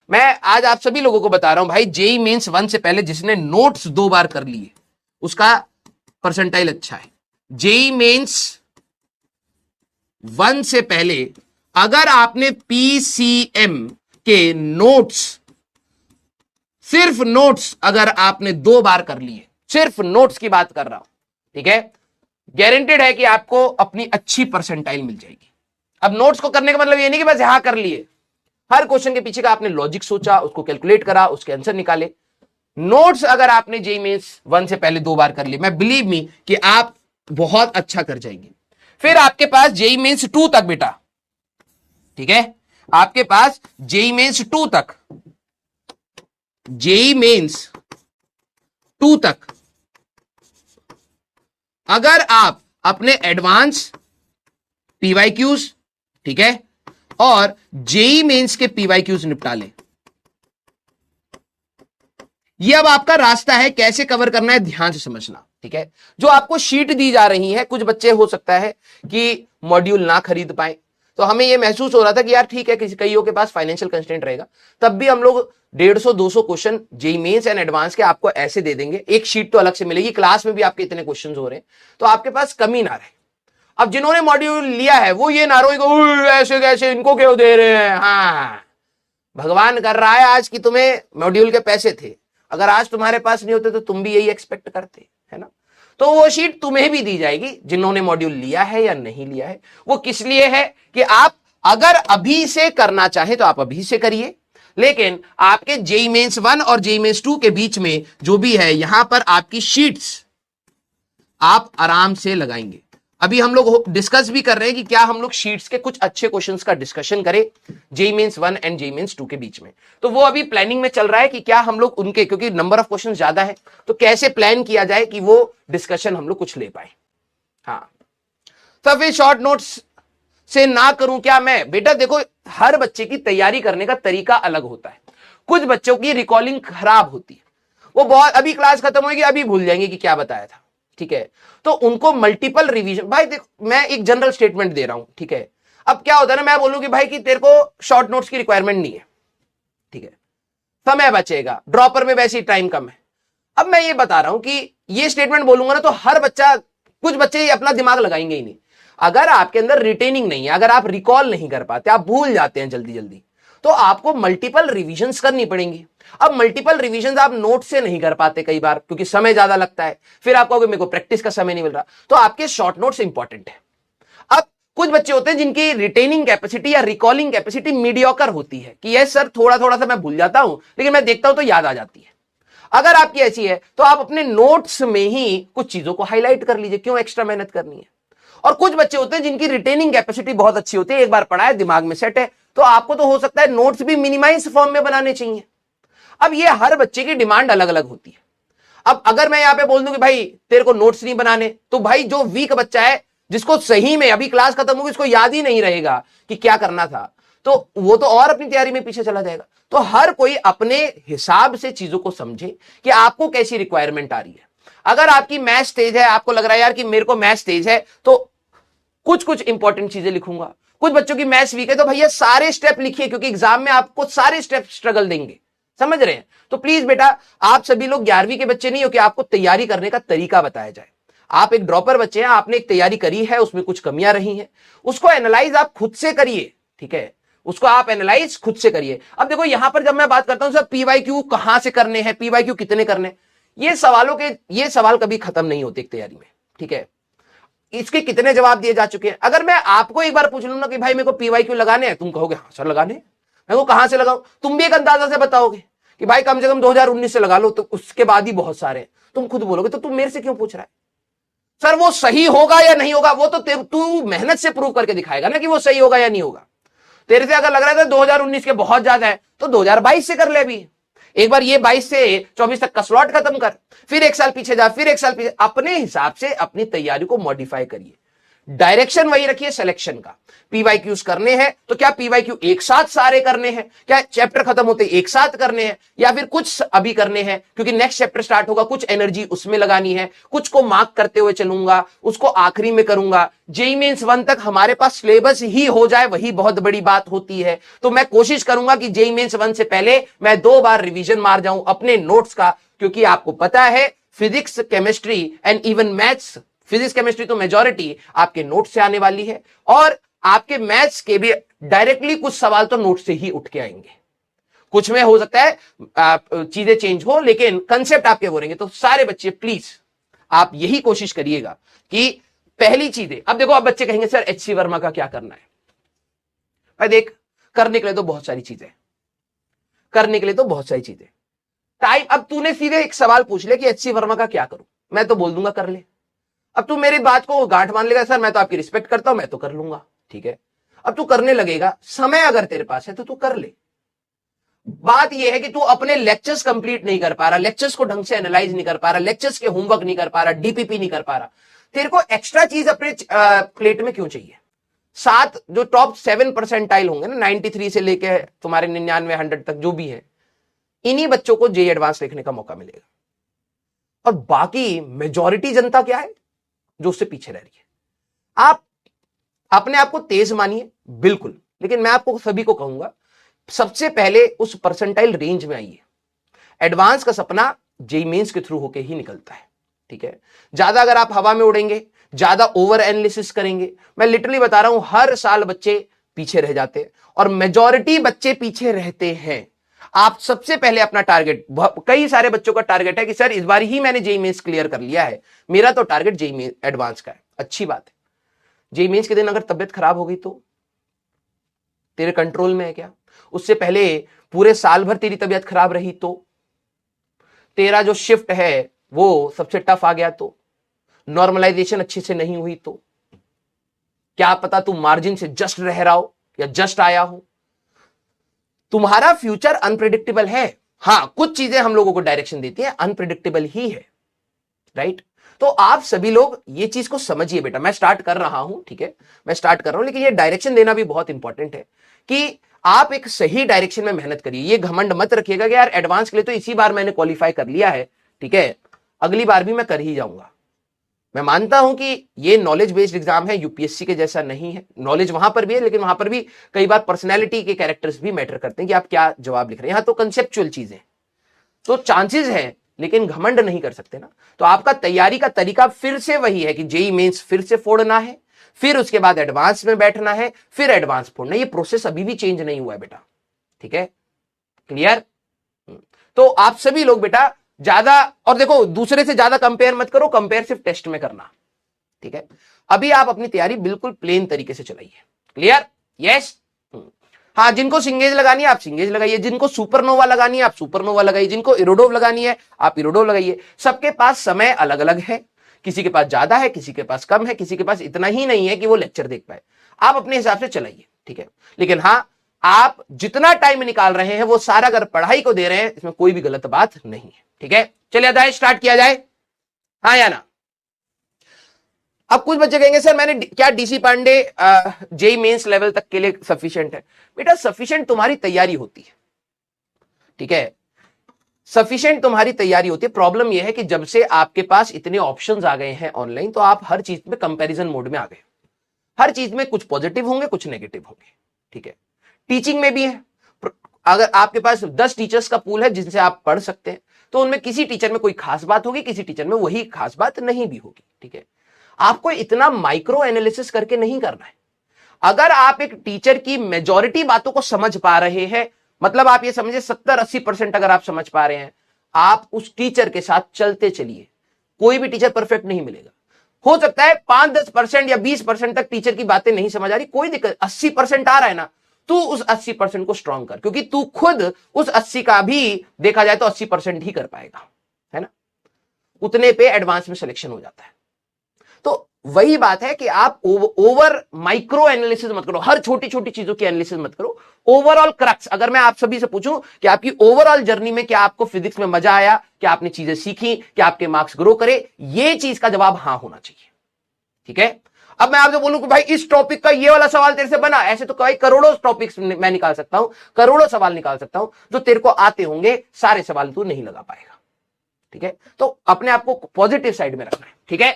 मैं आज आप सभी लोगों को बता रहा हूं भाई, जेई मेंस 1 से पहले जिसने नोट्स 2 बार कर लिए उसका परसेंटाइल अच्छा है। जेई मेंस 1 से पहले अगर आपने पीसीएम के नोट्स, सिर्फ नोट्स अगर आपने 2 बार कर लिए, सिर्फ नोट्स की बात कर रहा हूं, ठीक है, गारंटेड है कि आपको अपनी अच्छी परसेंटाइल मिल जाएगी। अब नोट्स को करने का मतलब ये नहीं कि बस यहां कर लिए, हर क्वेश्चन के पीछे का आपने लॉजिक सोचा, उसको कैलकुलेट करा, उसके आंसर निकाले। नोट्स अगर आपने जेईई मेंस 1 से पहले 2 बार कर लिए, मैं बिलीव मी कि आप बहुत अच्छा कर जाएंगे। फिर आपके पास जेईई मेंस 2 तक बेटा, ठीक है, आपके पास जेईई मेंस 2 तक, जेईई मेंस 2 तक अगर आप अपने एडवांस पीवाईक्यूज, ठीक है, और जेईई मेंस के पीवाईक्यूज निपटा लें, ये अब आपका रास्ता है कैसे कवर करना है, ध्यान से समझना, ठीक है। जो आपको शीट दी जा रही है, कुछ बच्चे हो सकता है कि मॉड्यूल ना खरीद पाए, तो हमें यह महसूस हो रहा था कि यार ठीक है, कईयों के पास फाइनेंशियल कंस्ट्रेंट रहेगा, तब भी हम लोग 150-200 question JEE mains and advance के आपको ऐसे दे देंगे, एक शीट तो अलग से मिलेगी, क्लास में भी आपके इतने क्वेश्चन हो रहे हैं, तो आपके पास कमी ना रहे। अब जिन्होंने मॉड्यूल लिया है वो ये ना रोए ऐसे कैसे इनको क्यों दे रहे हैं। हाँ, भगवान कर रहा है आज की तुम्हें मॉड्यूल के पैसे थे, अगर आज तुम्हारे पास नहीं होते तो तुम भी यही एक्सपेक्ट करते, है ना। तो वो शीट तुम्हें भी दी जाएगी जिन्होंने मॉड्यूल लिया है या नहीं लिया है। वो किस लिए है कि आप अगर अभी से करना चाहे तो आप अभी से करिए, लेकिन आपके जेईई मेंस 1 और जेईई मेंस 2 के बीच में जो भी है, यहां पर आपकी शीट्स आप आराम से लगाएंगे। अभी हम लोग डिस्कस भी कर रहे हैं कि क्या हम लोग शीट्स के कुछ अच्छे क्वेश्चंस का डिस्कशन करें JEE mains 1 and JEE mains 2 के बीच में। तो वो अभी प्लानिंग में चल रहा है कि क्या हम लोग उनके, क्योंकि नंबर ऑफ क्वेश्चन ज्यादा है, तो कैसे प्लान किया जाए कि वो डिस्कशन हम लोग कुछ ले पाए। हाँ, तो फिर शॉर्ट नोट्स से ना करूं क्या मैं, बेटा देखो हर बच्चे की तैयारी करने का तरीका अलग होता है। कुछ बच्चों की रिकॉलिंग खराब होती है, वो बहुत अभी क्लास खत्म होगी अभी भूल जाएंगे कि क्या बताया था, ठीक है। तो उनको मल्टीपल रिवीजन, भाई देखो मैं एक जनरल स्टेटमेंट दे रहा हूं, ठीक है। अब क्या होता है ना, मैं बोलूं कि भाई कि तेरे को शॉर्ट नोट्स की रिक्वायरमेंट नहीं है, ठीक है, समय बचेगा, ड्रॉपर में वैसे ही टाइम कम है। अब मैं ये बता रहा हूं कि ये स्टेटमेंट बोलूंगा ना तो हर बच्चा, कुछ बच्चे अपना दिमाग लगाएंगे ही नहीं। अगर आपके अंदर रिटेनिंग नहीं है, अगर आप रिकॉल नहीं कर पाते, आप भूल जाते हैं जल्दी जल्दी, तो आपको मल्टीपल रिवीजन्स करनी पड़ेंगी। अब मल्टीपल रिवीजन्स आप नोट से नहीं कर पाते कई बार क्योंकि समय ज्यादा लगता है, फिर आप कहोगे मेरे को प्रैक्टिस का समय नहीं मिल रहा, तो आपके शॉर्ट नोट्स इंपॉर्टेंट है। अब कुछ बच्चे होते हैं जिनकी रिटेनिंग कैपेसिटी या रिकॉलिंग कैपेसिटी मीडियोकर होती है कि यस सर थोड़ा थोड़ा सा मैं भूल जाता हूं, लेकिन मैं देखता हूं तो याद आ जाती है। अगर आपकी ऐसी है तो आप अपने नोट्स में ही कुछ चीजों को हाईलाइट कर लीजिए, क्यों एक्स्ट्रा मेहनत करनी है। और कुछ बच्चे होते हैं जिनकी रिटेनिंग कैपेसिटी बहुत अच्छी होती है, एक बार पढ़ा है दिमाग में सेट है, तो आपको तो हो सकता है नोट्स भी मिनिमाइज फॉर्म में बनाने चाहिए। अब ये हर बच्चे की डिमांड अलग अलग होती है। अब अगर मैं यहां पे बोल दूं कि भाई तेरे को नोट्स नहीं बनाने, तो भाई जो वीक बच्चा है, जिसको सही में अभी क्लास खत्म होगी, इसको याद ही नहीं रहेगा कि क्या करना था, तो वो तो और अपनी तैयारी में पीछे चला जाएगा। तो हर कोई अपने हिसाब से चीजों को समझे कि आपको कैसी रिक्वायरमेंट आ रही है। अगर आपकी मैथ्स तेज है, आपको लग रहा है यार कि मेरे को मैथ्स तेज है, तो कुछ कुछ इंपॉर्टेंट चीजें लिखूंगा। कुछ बच्चों की मैथ्स वीक है तो भैया सारे स्टेप लिखिए, क्योंकि एग्जाम में आपको सारे स्टेप स्ट्रगल देंगे, समझ रहे हैं। तो प्लीज बेटा आप सभी लोग 11वीं के बच्चे नहीं हो कि आपको तैयारी करने का तरीका बताया जाए। आप एक ड्रॉपर बच्चे हैं, आपने एक तैयारी करी है, उसमें कुछ कमियां रही हैं, उसको एनालाइज आप खुद से करिए, ठीक है, उसको आप एनालाइज खुद से करिए। अब देखो यहां पर जब मैं बात करता हूं सर पीवाईक्यू कहां से करने हैं, पीवाईक्यू कितने करने, ये सवाल कभी खत्म नहीं होते एक तैयारी में, ठीक है। इसके कितने जवाब दिए जा चुके हैं। अगर मैं आपको एक बार पूछ लूं ना कि भाई मेरे को पीवाईक्यू लगाने हैं, तुम कहोगे हाँ सर लगाने, मैं को कहां से लगाऊं, तुम भी एक अंदाजा से बताओगे कि भाई कम से कम 2019 से लगा लो, तो उसके बाद ही बहुत सारे हैं। तुम खुद बोलोगे तो तुम मेरे से क्यों पूछ रहा है सर, वो सही होगा या नहीं होगा, वो तो तू मेहनत से प्रूव करके दिखाएगा ना कि वो सही होगा या नहीं होगा। तेरे से अगर लग रहा है 2019 के बहुत ज्यादा है तो 2022 से कर ले। अभी एक बार ये 22 से 24 तक का स्लॉट खत्म कर, फिर एक साल पीछे जा, फिर एक साल पीछे, अपने हिसाब से अपनी तैयारी को मॉडिफाई करिए। डायरेक्शन वही रखिए सिलेक्शन का। पीवाईक्यूज करने हैं तो क्या पीवाईक्यू एक साथ सारे करने हैं, क्या चैप्टर खत्म होते एक साथ करने हैं, या फिर कुछ अभी करने हैं क्योंकि नेक्स्ट चैप्टर स्टार्ट होगा, कुछ एनर्जी उसमें लगानी है, कुछ को मार्क करते हुए चलूंगा, उसको आखिरी में करूंगा। जेईई मेंस 1 तक हमारे पास सिलेबस ही हो जाए वही बहुत बड़ी बात होती है। तो मैं कोशिश करूंगा कि जेईई मेंस 1 से पहले मैं 2 बार रिवीजन मार जाऊं अपने नोट्स का, क्योंकि आपको पता है physics chemistry and even maths, physics chemistry तो मेजॉरिटी आपके नोट से आने वाली है, और आपके मैथ्स के भी डायरेक्टली कुछ सवाल तो नोट से ही उठ के आएंगे। कुछ में हो सकता है चीजें चेंज हो, लेकिन कंसेप्ट आपके बोलेंगे। तो सारे बच्चे प्लीज आप यही कोशिश करिएगा कि पहली चीजें, अब देखो, अब बच्चे कहेंगे सर एचसी वर्मा का क्या करना है। भाई देख, करने के लिए तो बहुत सारी चीजें, करने के लिए तो बहुत सारी चीजें। टाइम, अब तूने सीधे एक सवाल पूछ ले कि एचसी वर्मा का क्या करूं, मैं तो बोल दूंगा कर ले। अब तू मेरी बात को गांठ मान लेगा, सर मैं तो आपकी रिस्पेक्ट करता हूं, मैं तो कर लूंगा, ठीक है। अब तू करने लगेगा, समय अगर तेरे पास है तो तू कर ले। बात यह है कि तू अपने लेक्चर्स कंप्लीट नहीं कर पा रहा, लेक्चर्स को ढंग से एनालाइज नहीं कर पा रहा, लेक्चर्स के होमवर्क नहीं कर पा रहा, डीपीपी नहीं कर पा रहा, तेरे को एक्स्ट्रा चीज अपने प्लेट में क्यों चाहिए। 7 जो टॉप 7% होंगे ना, 93 से लेके तुम्हारे 99 100 तक जो भी है, इन्हीं बच्चों को जेईई एडवांस लिखने का मौका मिलेगा। और बाकी मेजॉरिटी जनता क्या है जो उससे पीछे रह रही है। आप अपने आप को तेज मानिए बिल्कुल, लेकिन मैं आपको सभी को कहूंगा सबसे पहले उस परसेंटाइल रेंज में आइए। एडवांस का सपना जेईई मेंस के थ्रू होके ही निकलता है, ठीक है। ज्यादा अगर आप हवा में उड़ेंगे, ज्यादा ओवर एनालिसिस करेंगे, मैं लिटरली बता रहा हूं हर साल बच्चे पीछे रह जाते हैं, और मेजॉरिटी बच्चे पीछे रहते हैं। आप सबसे पहले अपना टारगेट, कई सारे बच्चों का टारगेट है कि सर इस बार ही मैंने जेईई मेंस क्लियर कर लिया है, मेरा तो टारगेट जेईई मेंस एडवांस का है। अच्छी बात है। जेईई मेंस के दिन अगर तबियत खराब हो गई तो तेरे कंट्रोल में है क्या? उससे पहले पूरे साल भर तेरी तबियत खराब रही तो, तेरा जो शिफ्ट है वो सबसे टफ आ गया तो, नॉर्मलाइजेशन अच्छे से नहीं हुई तो, क्या पता तू मार्जिन से जस्ट रह रहा हो या जस्ट आया हो। तुम्हारा फ्यूचर अनप्रिडिक्टेबल है। हां, कुछ चीजें हम लोगों को डायरेक्शन देती है, अनप्रिडिक्टेबल ही है, राइट। तो आप सभी लोग ये चीज को समझिए बेटा। मैं स्टार्ट कर रहा हूं, ठीक है, मैं स्टार्ट कर रहा हूं, लेकिन ये डायरेक्शन देना भी बहुत इंपॉर्टेंट है कि आप एक सही डायरेक्शन में मेहनत करिए। ये घमंड मत रखिएगा कि यार एडवांस के लिए तो इसी बार मैंने क्वालिफाई कर लिया है, ठीक है, अगली बार भी मैं कर ही जाऊंगा। मैं मानता हूं कि ये नॉलेज बेस्ड एग्जाम है, यूपीएससी के जैसा नहीं है। नॉलेज वहां पर भी है, लेकिन वहां पर भी कई बार पर्सनैलिटी के कैरेक्टर्स भी मैटर करते हैं कि आप क्या जवाब लिख रहे हैं। यहां तो कंसेप्चुअल चीजें, तो चांसेस है, लेकिन घमंड नहीं कर सकते ना। तो आपका तैयारी का तरीका फिर से वही है कि जेईई मेंस फिर से फोड़ना है, फिर उसके बाद एडवांस में बैठना है, फिर एडवांस फोड़ना। ये प्रोसेस अभी भी चेंज नहीं हुआ है बेटा, ठीक है, क्लियर। तो आप सभी लोग बेटा ज्यादा, और देखो दूसरे से ज्यादा कंपेयर मत करो, कंपेयर सिर्फ टेस्ट में करना, ठीक है। अभी आप अपनी तैयारी बिल्कुल प्लेन तरीके से चलाइए, क्लियर, यस। हाँ, जिनको सिंगेज लगानी है आप सिंगेज लगाइए, जिनको सुपरनोवा लगानी है आप सुपरनोवा लगाइए, जिनको इरोडोव लगानी है आप इरोडोव लगाइए। सबके पास समय अलग अलग है, किसी के पास ज्यादा है, किसी के पास कम है, किसी के पास इतना ही नहीं है कि वो लेक्चर देख पाए। आप अपने हिसाब से चलाइए, ठीक है। लेकिन हाँ, आप जितना टाइम निकाल रहे हैं वो सारा अगर पढ़ाई को दे रहे हैं, इसमें कोई भी गलत बात नहीं है, ठीक है। चलिए जाए, स्टार्ट किया जाए, हाँ या ना। अब कुछ बच्चे कहेंगे सर मैंने क्या DC Pandey JEE mains level तक के लिए सफिशिएंट है? बेटा सफिशिएंट तुम्हारी तैयारी होती है, ठीक है, सफिशिएंट तुम्हारी तैयारी होती है। प्रॉब्लम यह है कि जब से आपके पास इतने ऑप्शंस आ गए हैं ऑनलाइन, तो आप हर चीज में कंपैरिजन मोड में आ गए। हर चीज में कुछ पॉजिटिव होंगे, कुछ नेगेटिव होंगे, ठीक है। टीचिंग में भी है। अगर आपके पास 10 टीचर्स का पूल है जिनसे आप पढ़ सकते हैं, तो उनमें किसी टीचर में कोई खास बात होगी, किसी टीचर में वही खास बात नहीं भी होगी, ठीक है। आपको इतना माइक्रो एनालिसिस करके नहीं करना है। अगर आप एक टीचर की मेजॉरिटी बातों को समझ पा रहे हैं, मतलब आप ये समझे 70-80% अगर आप समझ पा रहे हैं, आप उस टीचर के साथ चलते चलिए। कोई भी टीचर परफेक्ट नहीं मिलेगा। हो सकता है 5-10% या 20% तक टीचर की बातें नहीं समझ आ रही, कोई दिक्कत, 80% आ रहा है ना, तू उस 80% को स्ट्रॉन्ग कर, क्योंकि तू खुद उस 80 का भी देखा जाए तो 80% ही कर पाएगा, है ना। उतने पे एडवांस में सिलेक्शन हो जाता है। तो वही बात है कि आप ओवर माइक्रो एनालिसिस मत करो, हर छोटी छोटी चीजों की एनालिसिस मत करो। ओवरऑल क्रक्स, अगर मैं आप सभी से पूछूं कि आपकी ओवरऑल जर्नी में क्या आपको फिजिक्स में मजा आया, क्या आपने चीजें सीखी, क्या आपके मार्क्स ग्रो करे, ये चीज का जवाब हां होना चाहिए, ठीक है। अब मैं आपसे बोलूं कि भाई इस टॉपिक का ये वाला सवाल तेरे से बना, ऐसे तो कई करोड़ों टॉपिक्स मैं निकाल सकता हूं, करोड़ों सवाल निकाल सकता हूं जो तेरे को आते होंगे, सारे सवाल तू नहीं लगा पाएगा। ठीक है, तो अपने आप को पॉजिटिव साइड में रखना है। ठीक है,